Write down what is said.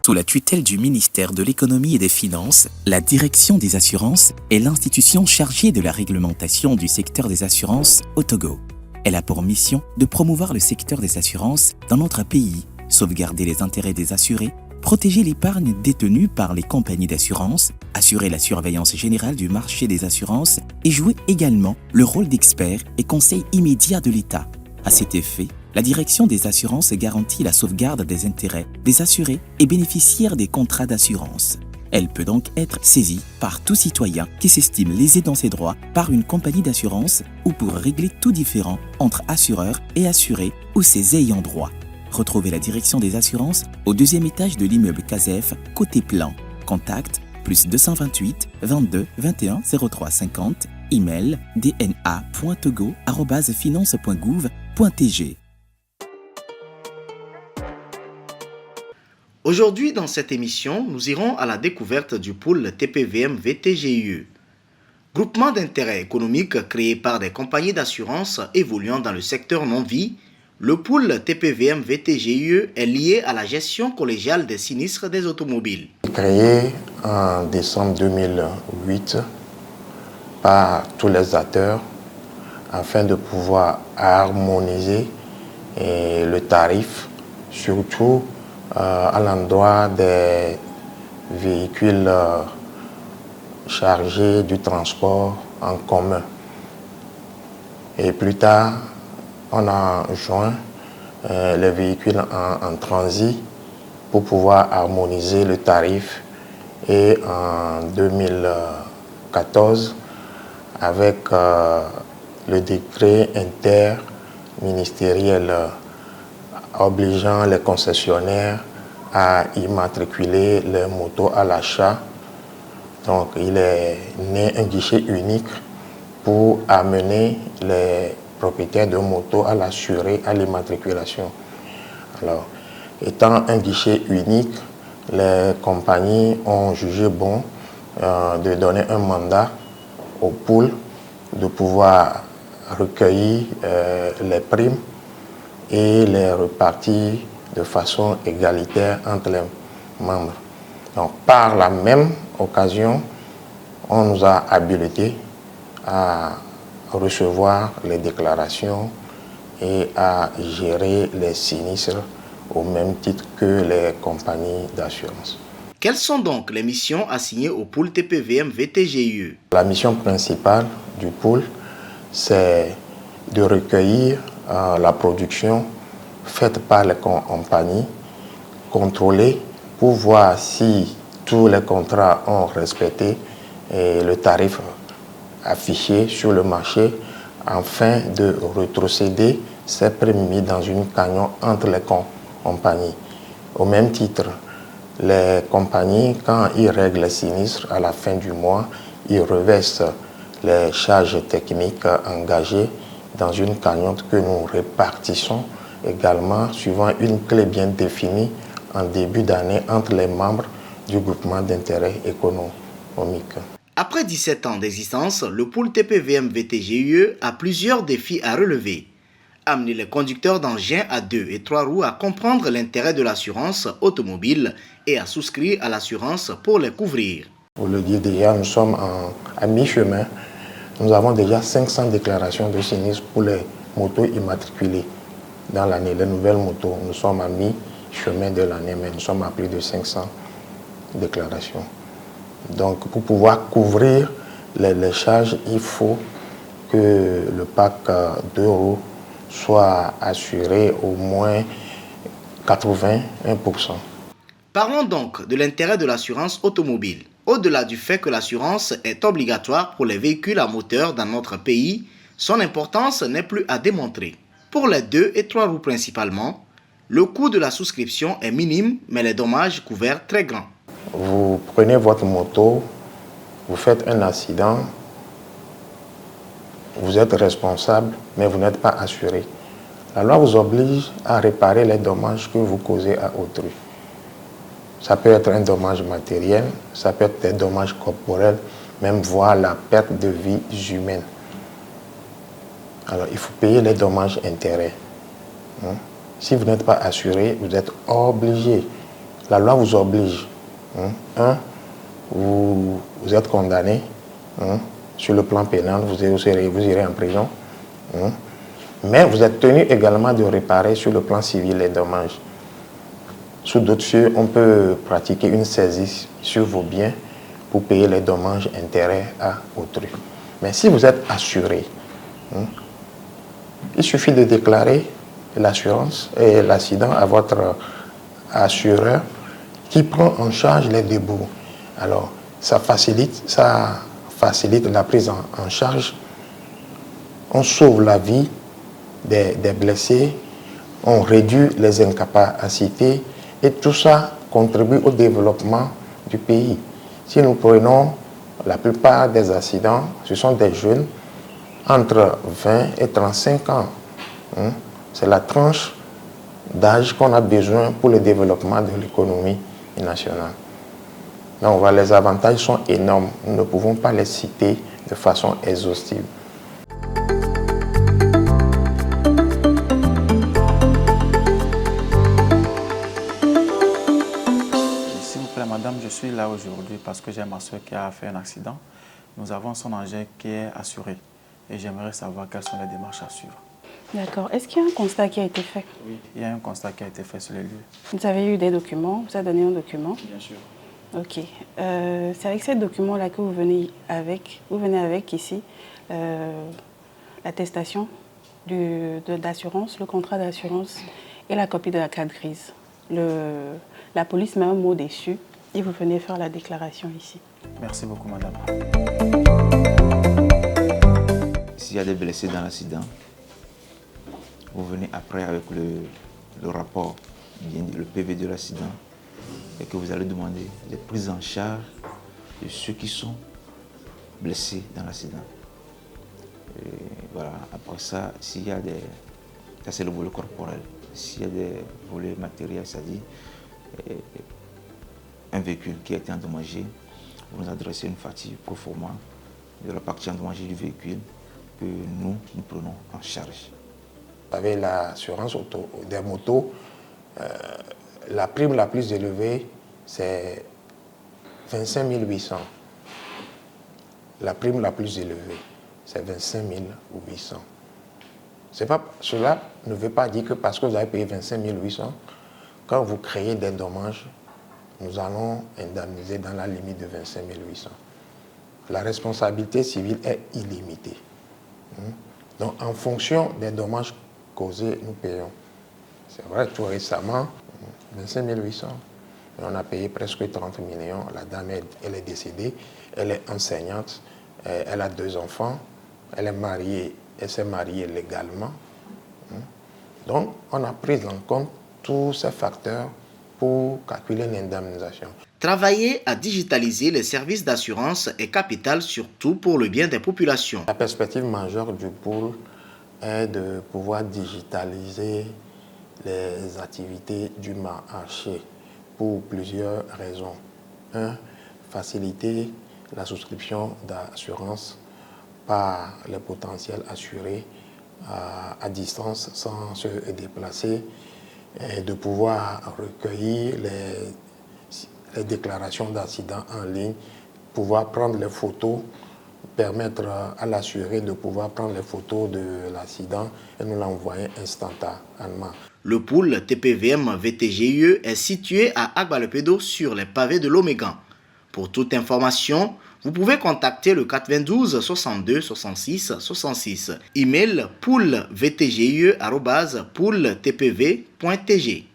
Sous la tutelle du ministère de l'Économie et des Finances, la Direction des assurances est l'institution chargée de la réglementation du secteur des assurances au Togo. Elle a pour mission de promouvoir le secteur des assurances dans notre pays, sauvegarder les intérêts des assurés, protéger l'épargne détenue par les compagnies d'assurance, assurer la surveillance générale du marché des assurances et jouer également le rôle d'expert et conseil immédiat de l'État. À cet effet, la Direction des assurances garantit la sauvegarde des intérêts des assurés et bénéficiaires des contrats d'assurance. Elle peut donc être saisie par tout citoyen qui s'estime lésé dans ses droits par une compagnie d'assurance ou pour régler tout différend entre assureurs et assurés ou ses ayants droit. Retrouvez la Direction des assurances au deuxième étage de l'immeuble CASEF, côté plan. Contact plus 228 22 21 03 50, email dna.togo@finance.gouv.tg. Aujourd'hui, dans cette émission, nous irons à la découverte du pool TPVM VTGIE. Groupement d'intérêt économique créé par des compagnies d'assurance évoluant dans le secteur non-vie, le pool TPVM VTGIE est lié à la gestion collégiale des sinistres des automobiles. Créé en décembre 2008 par tous les acteurs afin de pouvoir harmoniser le tarif, surtout à l'endroit des véhicules chargés du transport en commun. Et plus tard, on a joint les véhicules en transit pour pouvoir harmoniser le tarif. Et en 2014, avec le décret interministériel obligeant les concessionnaires à immatriculer les motos à l'achat. Donc, il est né un guichet unique pour amener les propriétaires de motos à l'assurer à l'immatriculation. Alors, étant un guichet unique, les compagnies ont jugé bon de donner un mandat au pool de pouvoir recueillir les primes et les repartir de façon égalitaire entre les membres. Donc, par la même occasion, on nous a habilités à recevoir les déclarations et à gérer les sinistres au même titre que les compagnies d'assurance. Quelles sont donc les missions assignées au pool TPVM VTGIE? La mission principale du pool, c'est de recueillir la production faite par les compagnies, contrôler pour voir si tous les contrats ont respecté le tarif affiché sur le marché afin de rétrocéder ces primes mises dans une cagnotte entre les compagnies. Au même titre, les compagnies, quand ils règlent les sinistres à la fin du mois, ils reversent les charges techniques engagées dans une cagnotte que nous répartissons également suivant une clé bien définie en début d'année entre les membres du groupement d'intérêt économique. Après 17 ans d'existence, le pool TPVM VTGIE a plusieurs défis à relever. Amener les conducteurs d'engins à 2 et 3 roues à comprendre l'intérêt de l'assurance automobile et à souscrire à l'assurance pour les couvrir. Pour le dire déjà, nous sommes à mi-chemin. Nous avons déjà 500 déclarations de sinistres pour les motos immatriculées dans l'année. Les nouvelles motos, nous sommes à mi-chemin de l'année, mais nous sommes à plus de 500 déclarations. Donc, pour pouvoir couvrir les charges, il faut que le pack 2 roues soit assuré au moins 81%. Parlons donc de l'intérêt de l'assurance automobile. Au-delà du fait que l'assurance est obligatoire pour les véhicules à moteur dans notre pays, son importance n'est plus à démontrer. Pour les 2 et 3 roues principalement, le coût de la souscription est minime, mais les dommages couverts très grands. Vous prenez votre moto, vous faites un accident, vous êtes responsable, mais vous n'êtes pas assuré. La loi vous oblige à réparer les dommages que vous causez à autrui. Ça peut être un dommage matériel, ça peut être des dommages corporels, même voire la perte de vies humaines. Alors, il faut payer les dommages intérêts. Si vous n'êtes pas assuré, vous êtes obligé la loi vous oblige. Vous êtes condamné. Sur le plan pénal, vous irez en prison. Mais vous êtes tenu également de réparer sur le plan civil les dommages. Sous d'autres cieux, on peut pratiquer une saisie sur vos biens pour payer les dommages intérêts à autrui. Mais si vous êtes assuré, il suffit de déclarer l'assurance et l'accident à votre assureur qui prend en charge les débours. Alors, ça facilite la prise en charge. On sauve la vie des blessés, on réduit les incapacités et tout ça contribue au développement du pays. Si nous prenons la plupart des accidents, ce sont des jeunes entre 20 et 35 ans. C'est la tranche d'âge qu'on a besoin pour le développement de l'économie nationale. Donc voilà, les avantages sont énormes. Nous ne pouvons pas les citer de façon exhaustive. S'il vous plaît, madame, je suis là aujourd'hui parce que j'ai ma soeur qui a fait un accident. Nous avons son engin qui est assuré et j'aimerais savoir quelles sont les démarches à suivre. D'accord. Est-ce qu'il y a un constat qui a été fait? Oui, il y a un constat qui a été fait sur les lieux. Vous avez eu des documents? Vous avez donné un document? Bien sûr. Ok. C'est avec ces documents-là que vous venez avec ici l'attestation d'assurance, le contrat d'assurance et la copie de la carte grise. La police met un mot dessus et vous venez faire la déclaration ici. Merci beaucoup, madame. S'il y a des blessés dans l'accident, vous venez après avec le rapport, bien dit, le PV de l'accident, et que vous allez demander les prises en charge de ceux qui sont blessés dans l'accident. Voilà, après ça, s'il y a des... Ça, c'est le volet corporel. S'il y a des volets matériels, c'est-à-dire un véhicule qui a été endommagé, vous nous adressez une facture pro forma de la partie endommagée du véhicule que nous prenons en charge. Avec l'assurance des motos, la prime la plus élevée, c'est 25 800. La prime la plus élevée, c'est 25 800. Cela ne veut pas dire que parce que vous avez payé 25 800, quand vous créez des dommages, nous allons indemniser dans la limite de 25 800. La responsabilité civile est illimitée. Donc, en fonction des dommages causés, nous payons. C'est vrai, tout récemment, 25 800. On a payé presque 30 millions. La dame, elle est décédée. Elle est enseignante. Elle a 2 enfants. Elle est mariée. Elle s'est mariée légalement. Donc, on a pris en compte tous ces facteurs pour calculer l'indemnisation. Travailler à digitaliser les services d'assurance est capital, surtout pour le bien des populations. La perspective majeure du pôle est de pouvoir digitaliser les activités du marché pour plusieurs raisons. 1. Faciliter la souscription d'assurance par les potentiels assurés à distance sans se déplacer, et de pouvoir recueillir les déclarations d'accident en ligne, pouvoir prendre les photos, permettre à l'assuré de pouvoir prendre les photos de l'accident et nous l'envoyer instantanément. Le pôle TPVM VTGIE est situé à Agbalopédo sur les pavés de l'Omégan. Pour toute information, vous pouvez contacter le 92 62 66 66. Email poolevtgie@pooltpv.tg.